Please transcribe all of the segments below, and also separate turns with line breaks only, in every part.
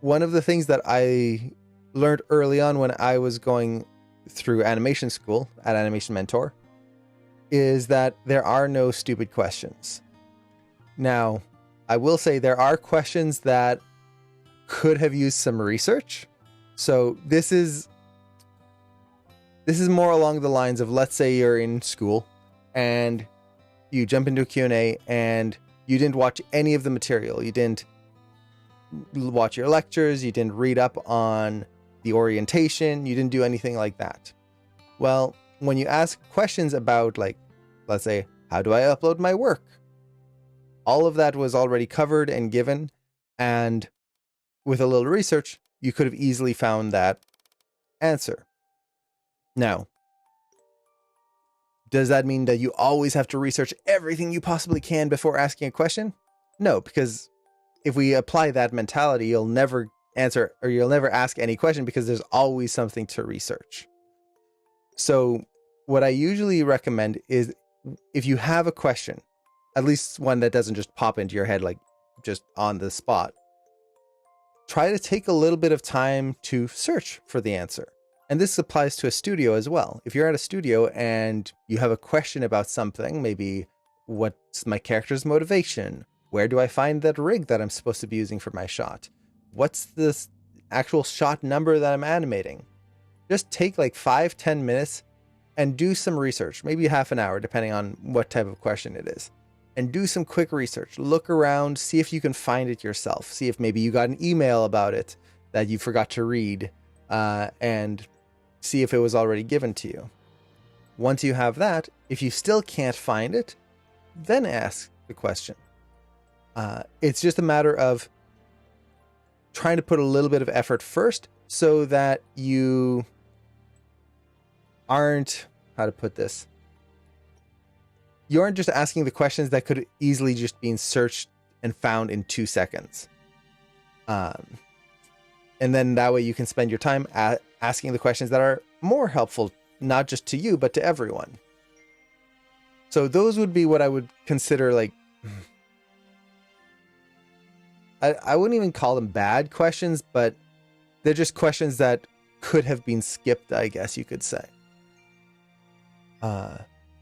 one of the things that I learned early on when I was going through animation school at Animation Mentor is that there are no stupid questions. Now, I will say there are questions that could have used some research. So this is more along the lines of, let's say you're in school and you jump into a Q&A and you didn't watch any of the material. You didn't watch your lectures. You didn't read up on the orientation. You didn't do anything like that. Well, when you ask questions about, like, let's say, how do I upload my work? All of that was already covered and given. And with a little research, you could have easily found that answer. Now, does that mean that you always have to research everything you possibly can before asking a question? No, because if we apply that mentality, you'll never answer, or you'll never ask any question, because there's always something to research. So what I usually recommend is, if you have a question, at least one that doesn't just pop into your head like just on the spot, try to take a little bit of time to search for the answer. And this applies to a studio as well. If you're at a studio and you have a question about something, maybe what's my character's motivation? Where do I find that rig that I'm supposed to be using for my shot? What's the actual shot number that I'm animating? Just take like 5-10 minutes and do some research, maybe half an hour, depending on what type of question it is. And do some quick research. Look around, see if you can find it yourself. See if maybe you got an email about it that you forgot to read, and see if it was already given to you. Once you have that, if you still can't find it, then ask the question. It's just a matter of trying to put a little bit of effort first so that you aren't, how to put this, you aren't just asking the questions that could easily just be searched and found in 2 seconds. And then that way you can spend your time asking the questions that are more helpful, not just to you, but to everyone. So those would be what I would consider, like, I wouldn't even call them bad questions, but they're just questions that could have been skipped, I guess you could say.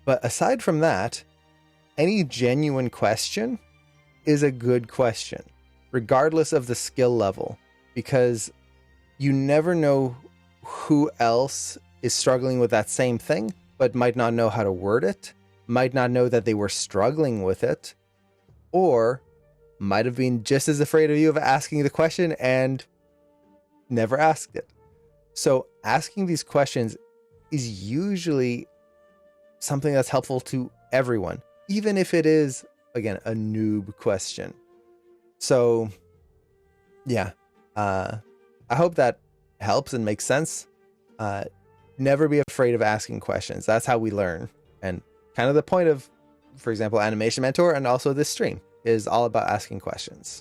But aside from that, any genuine question is a good question, regardless of the skill level, because you never know who else is struggling with that same thing, but might not know how to word it, might not know that they were struggling with it, or might have been just as afraid of you of asking the question and never asked it. So asking these questions is usually something that's helpful to everyone, even if it is, again, a noob question. So yeah, I hope that helps and makes sense. Never be afraid of asking questions. That's how we learn. And kind of the point of, for example, Animation Mentor and also this stream is all about asking questions.